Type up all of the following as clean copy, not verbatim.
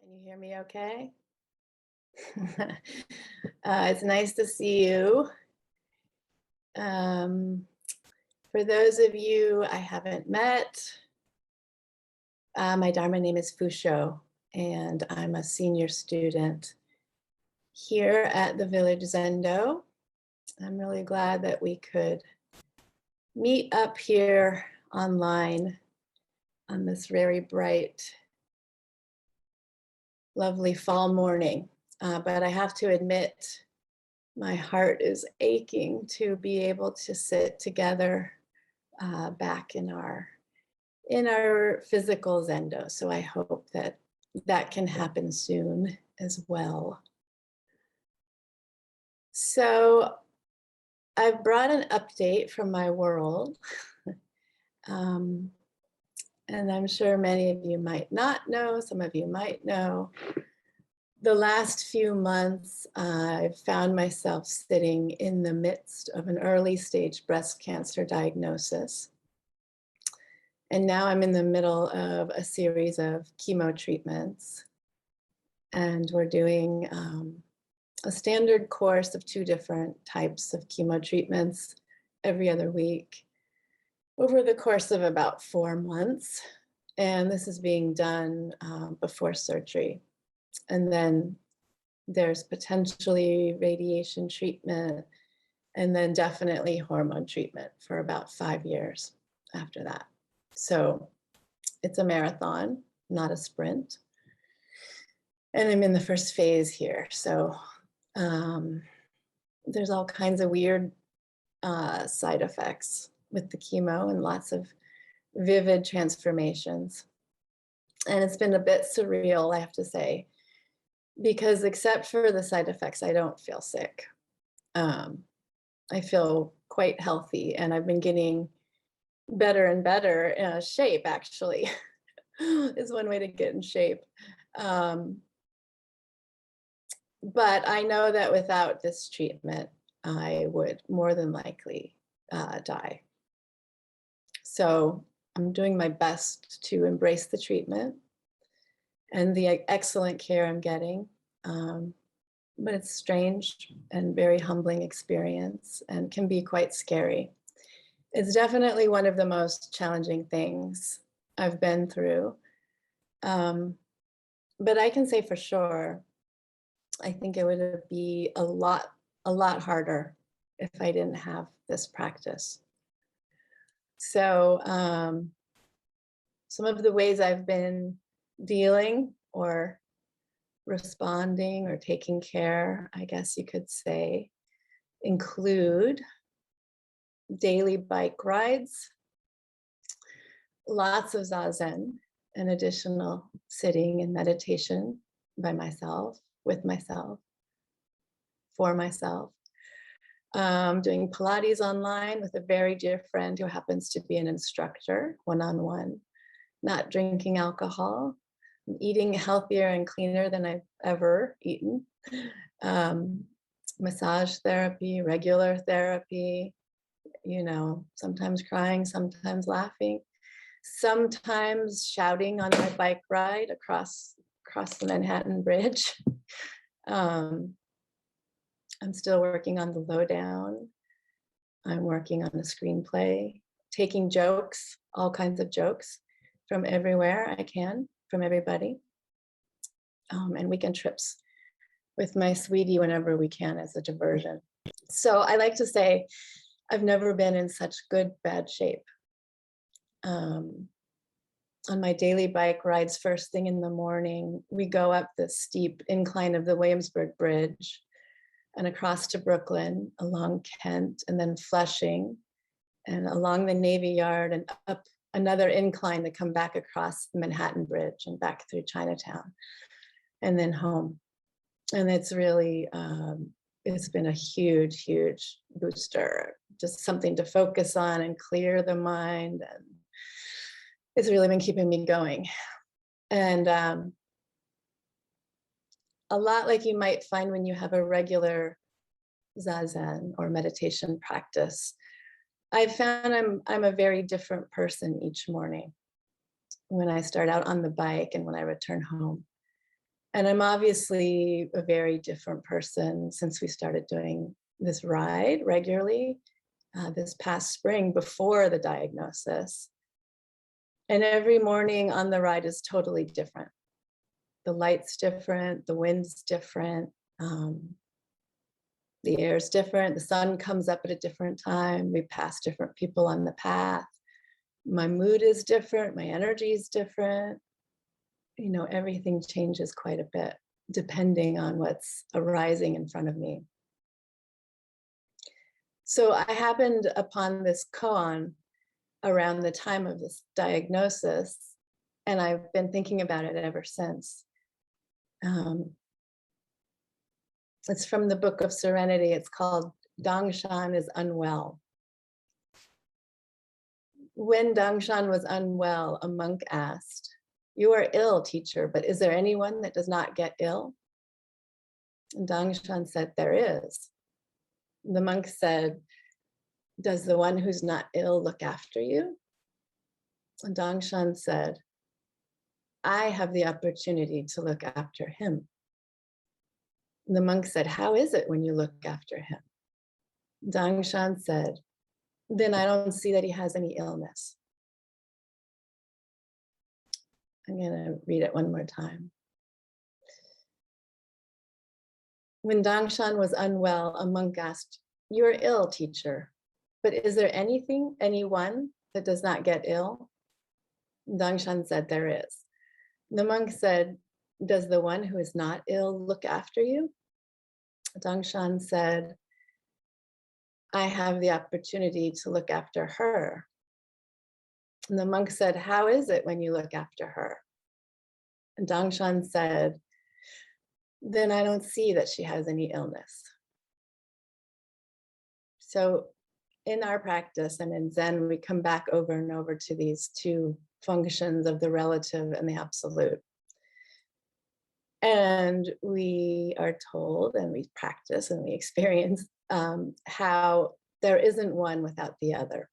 Can you hear me okay? It's nice to see you. Um, for those of you I haven't met, my Dharma name is Fusho, and I'm a senior student here at the Village Zendo. I'm really glad that we could meet up here online on this very bright, lovely fall morning. But I have to admit, my heart is aching to be able to sit together back in our physical zendo. So I hope that that can happen soon as well. So I've brought an update from my world. And I'm sure many of you might not know, some of you might know. The last few months, I've found myself sitting in the midst of an early stage breast cancer diagnosis. And now I'm in the middle of a series of chemo treatments. And we're doing a standard course of 2 different types of chemo treatments every other week over the course of about 4 months. And this is being done before surgery. And then there's potentially radiation treatment, and then definitely hormone treatment for about 5 years after that. So it's a marathon, not a sprint. And I'm in the first phase here. So there's all kinds of weird side effects with the chemo and lots of vivid transformations. And it's been a bit surreal, I have to say, because except for the side effects, I don't feel sick. I feel quite healthy, and I've been getting better and better shape, actually, is one way to get in shape. But I know that without this treatment, I would more than likely die. So I'm doing my best to embrace the treatment and the excellent care I'm getting. But it's strange and very humbling experience and can be quite scary. It's definitely one of the most challenging things I've been through. But I can say for sure, I think it would be a lot harder if I didn't have this practice. So some of the ways I've been dealing or responding or taking care, I guess you could say, include daily bike rides, lots of zazen, and additional sitting and meditation by myself, with myself, for myself. Doing Pilates online with a very dear friend who happens to be an instructor, one-on-one, not drinking alcohol, eating healthier and cleaner than I've ever eaten. Massage therapy, regular therapy, sometimes crying, sometimes laughing, sometimes shouting on my bike ride across the Manhattan Bridge. I'm still working on the lowdown. I'm working on a screenplay, taking jokes, all kinds of jokes from everywhere I can, from everybody, and weekend trips with my sweetie whenever we can as a diversion. So I like to say I've never been in such good, bad shape. On my daily bike rides, first thing in the morning, we go up the steep incline of the Williamsburg Bridge and across to Brooklyn, along Kent, and then Flushing, and along the Navy Yard and up another incline to come back across the Manhattan Bridge and back through Chinatown, and then home. And it's really, it's been a huge, huge booster, just something to focus on and clear the mind. And it's really been keeping me going. And a lot like you might find when you have a regular zazen or meditation practice, I've found I'm a very different person each morning when I start out on the bike and when I return home. And I'm obviously a very different person since we started doing this ride regularly this past spring before the diagnosis. And every morning on the ride is totally different. The light's different, the wind's different, the air's different, the sun comes up at a different time, we pass different people on the path. My mood is different, my energy is different. You know, everything changes quite a bit depending on what's arising in front of me. So I happened upon this koan around the time of this diagnosis, and I've been thinking about it ever since. It's from the Book of Serenity. It's called Dongshan is Unwell. When Dongshan was unwell, a monk asked, "You are ill, teacher, but is there anyone that does not get ill?" And Dongshan said, "There is." The monk said, "Does the one who's not ill look after you?" And Dongshan said, "I have the opportunity to look after him." And the monk said, "How is it when you look after him?" Dongshan said, "Then I don't see that he has any illness." I'm going to read it one more time. When Dongshan was unwell, a monk asked, "You are ill, teacher, but is there anyone that does not get ill?" Dongshan said, "There is." The monk said, "Does the one who is not ill look after you?" Dongshan said, "I have the opportunity to look after her." And the monk said, "How is it when you look after her?" And Dongshan said, "Then I don't see that she has any illness." So in our practice and in Zen, we come back over and over to these two functions of the relative and the absolute. And we are told, and we practice and we experience how there isn't one without the other.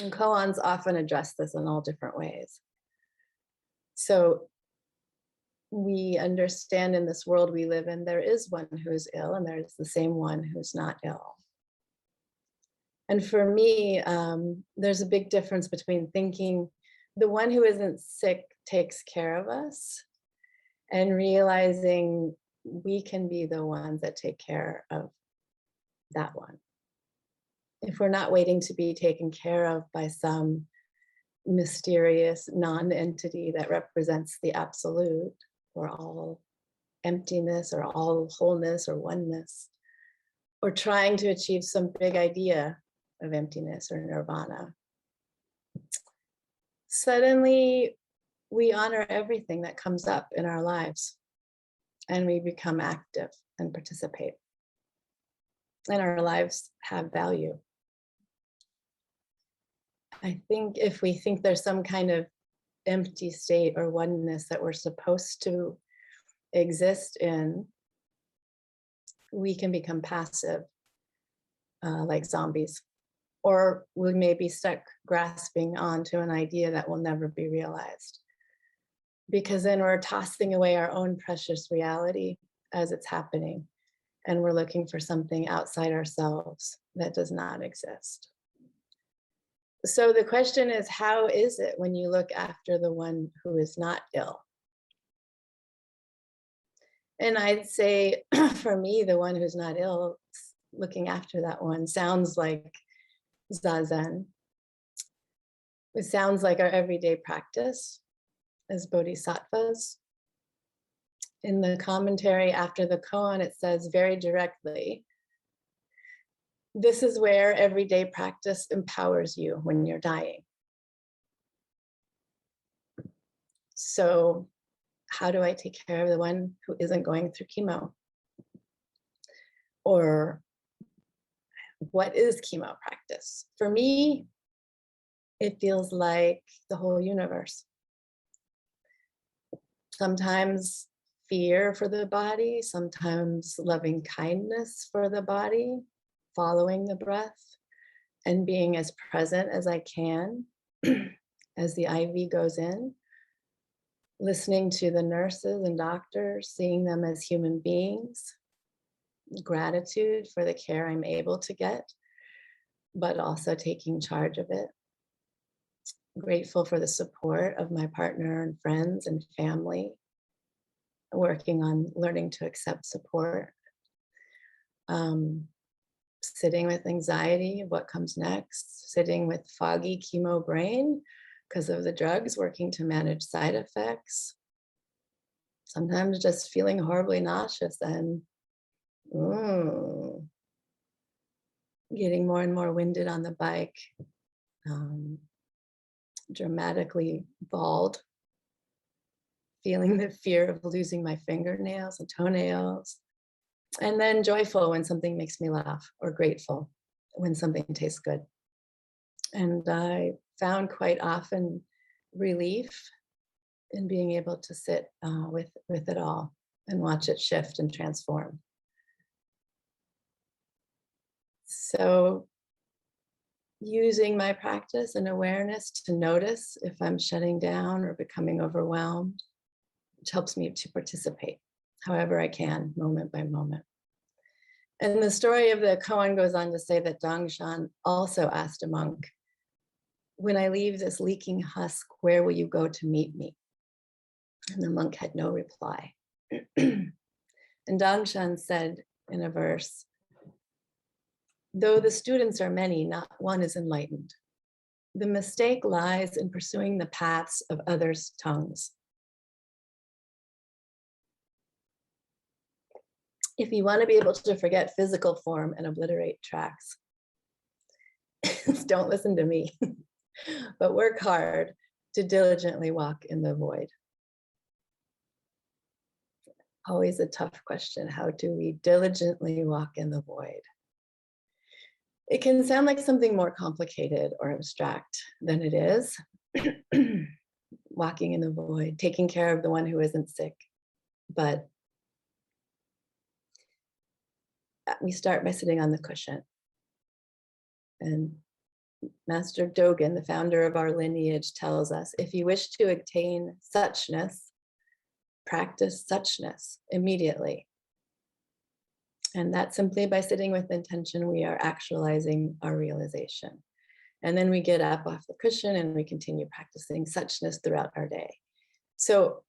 And koans often address this in all different ways. So we understand in this world we live in, there is one who is ill and there's the same one who's not ill. And for me, there's a big difference between thinking the one who isn't sick takes care of us and realizing we can be the ones that take care of that one. If we're not waiting to be taken care of by some mysterious non-entity that represents the absolute or all emptiness or all wholeness or oneness, or trying to achieve some big idea of emptiness or nirvana, suddenly we honor everything that comes up in our lives and we become active and participate. And our lives have value. I think if we think there's some kind of empty state or oneness that we're supposed to exist in, we can become passive, like zombies. Or we may be stuck grasping onto an idea that will never be realized. Because then we're tossing away our own precious reality as it's happening. And we're looking for something outside ourselves that does not exist. So the question is, how is it when you look after the one who is not ill? And I'd say, for me, the one who's not ill, looking after that one sounds like Zazen. It sounds like our everyday practice as bodhisattvas. In the commentary after the koan, it says very directly, this is where everyday practice empowers you when you're dying. So how do I take care of the one who isn't going through chemo? Or what is chemo practice? For me, it feels like the whole universe. Sometimes fear for the body, sometimes loving kindness for the body, following the breath, and being as present as I can as the IV goes in. listening to the nurses and doctors, seeing them as human beings, gratitude for the care I'm able to get, but also taking charge of it. Grateful for the support of my partner and friends and family, working on learning to accept support. Sitting with anxiety of what comes next, sitting with foggy chemo brain because of the drugs, working to manage side effects. Sometimes just feeling horribly nauseous and getting more and more winded on the bike, dramatically bald, feeling the fear of losing my fingernails and toenails, and then joyful when something makes me laugh, or grateful when something tastes good. And I found quite often relief in being able to sit with it all and watch it shift and transform. So using my practice and awareness to notice if I'm shutting down or becoming overwhelmed, which helps me to participate however I can, moment by moment. And the story of the koan goes on to say that Dongshan also asked a monk, "When I leave this leaking husk, where will you go to meet me?" And the monk had no reply. And Dongshan said in a verse, "Though the students are many, not one is enlightened. The mistake lies in pursuing the paths of others' tongues." If you want to be able to forget physical form and obliterate tracks, don't listen to me, but work hard to diligently walk in the void. Always a tough question. How do we diligently walk in the void? It can sound like something more complicated or abstract than it is. Walking in the void, taking care of the one who isn't sick. But we start by sitting on the cushion. And Master Dogen, the founder of our lineage, tells us, if you wish to attain suchness, practice suchness immediately. And that's simply by sitting with intention, we are actualizing our realization. And then we get up off the cushion and we continue practicing suchness throughout our day. So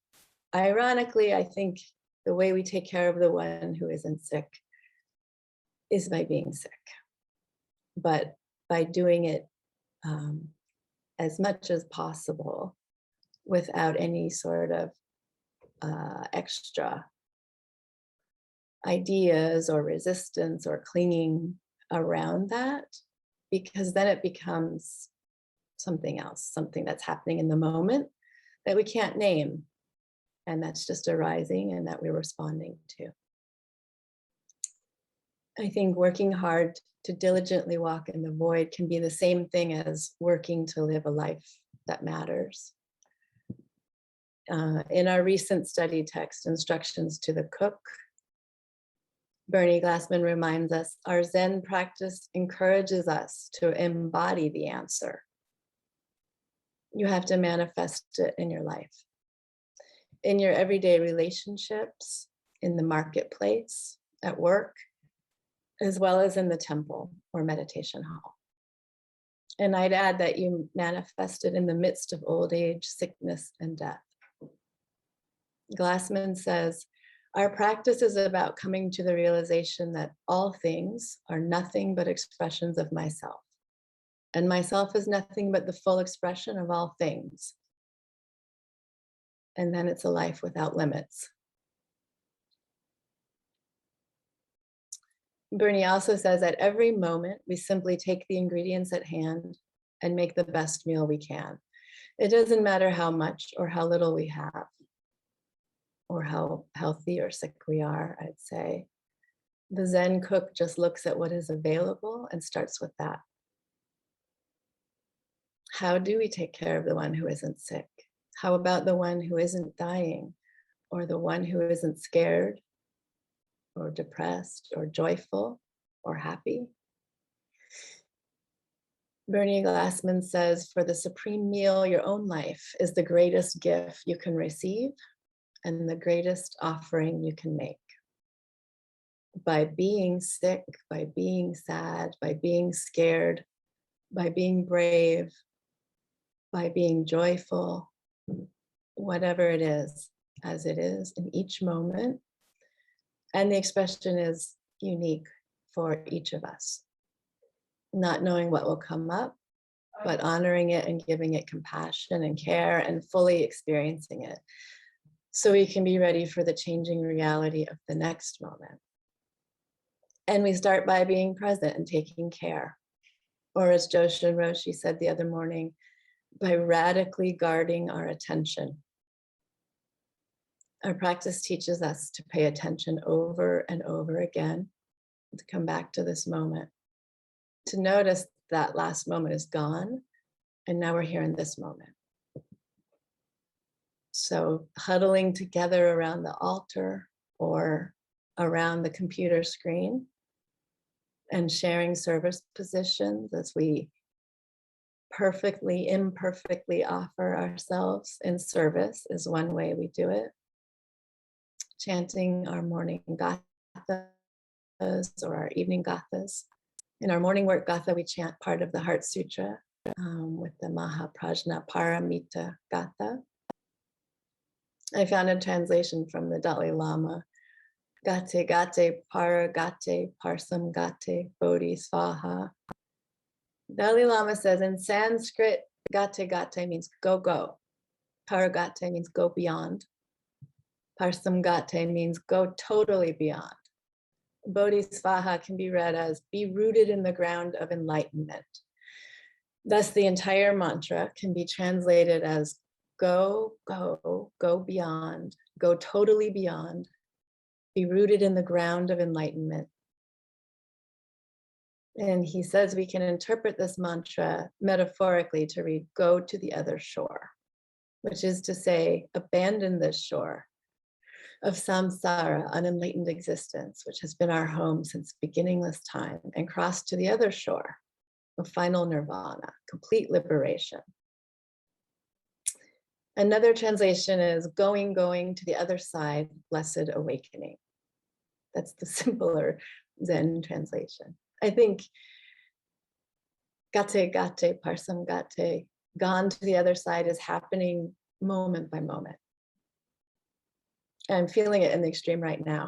ironically, I think the way we take care of the one who isn't sick is by being sick, but by doing it as much as possible without any sort of extra ideas or resistance or clinging around that, because then it becomes something else, something that's happening in the moment that we can't name, and that's just arising and that we're responding to. I think working hard to diligently walk in the void can be the same thing as working to live a life that matters. In our recent study text, Instructions to the Cook, Bernie Glassman reminds us, our Zen practice encourages us to embody the answer. You have to manifest it in your life, in your everyday relationships, in the marketplace, at work, as well as in the temple or meditation hall. And I'd add that you manifest it in the midst of old age, sickness, and death. Glassman says, our practice is about coming to the realization that all things are nothing but expressions of myself. And myself is nothing but the full expression of all things. And then it's a life without limits. Bernie also says at every moment, we simply take the ingredients at hand and make the best meal we can. It doesn't matter how much or how little we have, or how healthy or sick we are, I'd say. The Zen cook just looks at what is available and starts with that. How do we take care of the one who isn't sick? How about the one who isn't dying, or the one who isn't scared, or depressed, or joyful, or happy? Bernie Glassman says, for the supreme meal, your own life is the greatest gift you can receive and the greatest offering you can make. By being sick, by being sad, by being scared, by being brave, by being joyful, whatever it is, as it is in each moment. And the expression is unique for each of us. Not knowing what will come up, but honoring it and giving it compassion and care and fully experiencing it so we can be ready for the changing reality of the next moment. And we start by being present and taking care. Or as Joshin Roshi said the other morning, by radically guarding our attention. Our practice teaches us to pay attention over and over again, to come back to this moment, to notice that last moment is gone, and now we're here in this moment. So huddling together around the altar or around the computer screen and sharing service positions as we imperfectly offer ourselves in service is one way we do it. Chanting our morning gathas or our evening gathas. In our morning work gatha, we chant part of the Heart Sutra with the Mahaprajna Paramita Gatha. I found a translation from the Dalai Lama. Gate gate para gate parsam gate bodhi svaha. Dalai Lama says in Sanskrit, gate gate means go, go. Paragate means go beyond. Parsamgate means go totally beyond. Bodhisvaha can be read as be rooted in the ground of enlightenment. Thus, the entire mantra can be translated as go, go, go beyond, go totally beyond, be rooted in the ground of enlightenment. And he says we can interpret this mantra metaphorically to read, go to the other shore, which is to say, abandon this shore of samsara, unenlightened existence, which has been our home since beginningless time, and cross to the other shore of final nirvana, complete liberation. Another translation is going to the other side, blessed awakening. That's the simpler Zen translation. I think gate gate parsam gate, gone to the other side, is happening moment by moment. I'm feeling it in the extreme right now,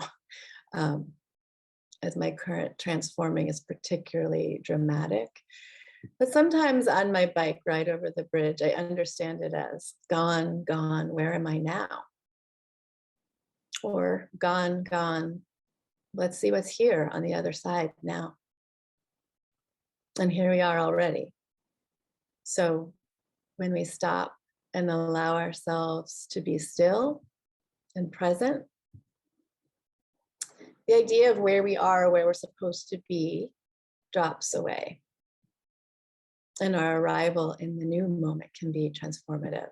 as my current transforming is particularly dramatic. But sometimes on my bike ride over the bridge, I understand it as gone, gone, where am I now? Or gone, gone, let's see what's here on the other side now. And here we are already. So when we stop and allow ourselves to be still and present, the idea of where we are, where we're supposed to be, drops away. And our arrival in the new moment can be transformative.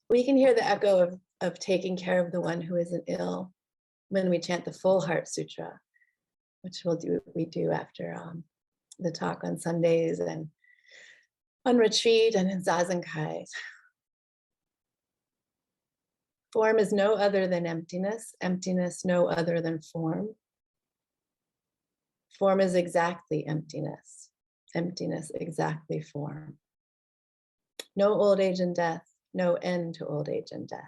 We can hear the echo of taking care of the one who isn't ill when we chant the full Heart Sutra, which we do after the talk on Sundays and on retreat and in Zazenkai. Form is no other than emptiness, emptiness no other than form. Form is exactly emptiness, emptiness exactly form. No old age and death, no end to old age and death.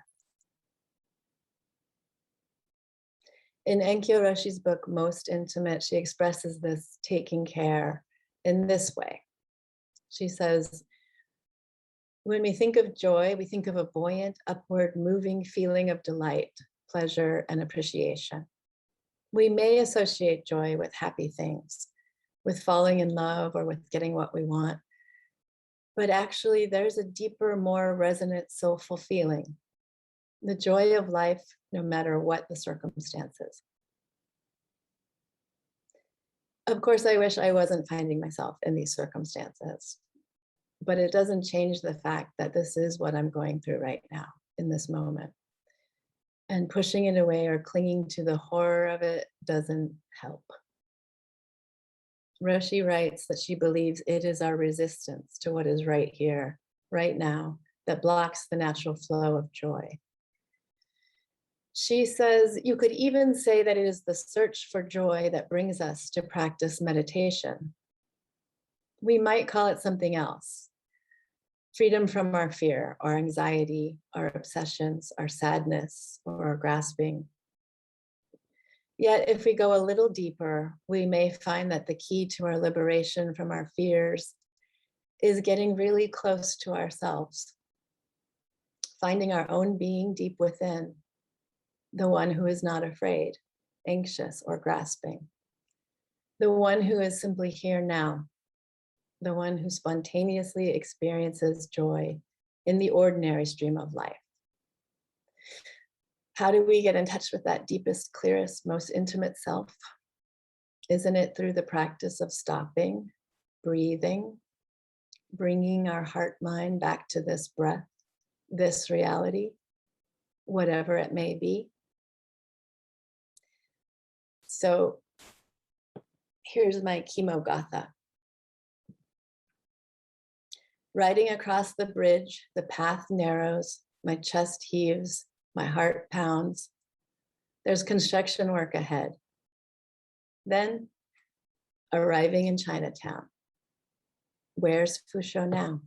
In Enkyo Roshi's book, Most Intimate, she expresses this taking care in this way. She says, when we think of joy, we think of a buoyant, upward moving feeling of delight, pleasure, and appreciation. We may associate joy with happy things, with falling in love or with getting what we want. But actually, there's a deeper, more resonant, soulful feeling. The joy of life, no matter what the circumstances. Of course, I wish I wasn't finding myself in these circumstances, but it doesn't change the fact that this is what I'm going through right now in this moment. And pushing it away or clinging to the horror of it doesn't help. Roshi writes that she believes it is our resistance to what is right here, right now, that blocks the natural flow of joy. She says, you could even say that it is the search for joy that brings us to practice meditation. We might call it something else. Freedom from our fear, our anxiety, our obsessions, our sadness, or our grasping. Yet, if we go a little deeper, we may find that the key to our liberation from our fears is getting really close to ourselves, finding our own being deep within, the one who is not afraid, anxious, or grasping, the one who is simply here now, the one who spontaneously experiences joy in the ordinary stream of life. How do we get in touch with that deepest, clearest, most intimate self? Isn't it through the practice of stopping, breathing, bringing our heart mind back to this breath, this reality, whatever it may be? So here's my chemo gatha. Riding across the bridge, the path narrows, my chest heaves, my heart pounds. There's construction work ahead. Then, arriving in Chinatown. Where's Fusho now?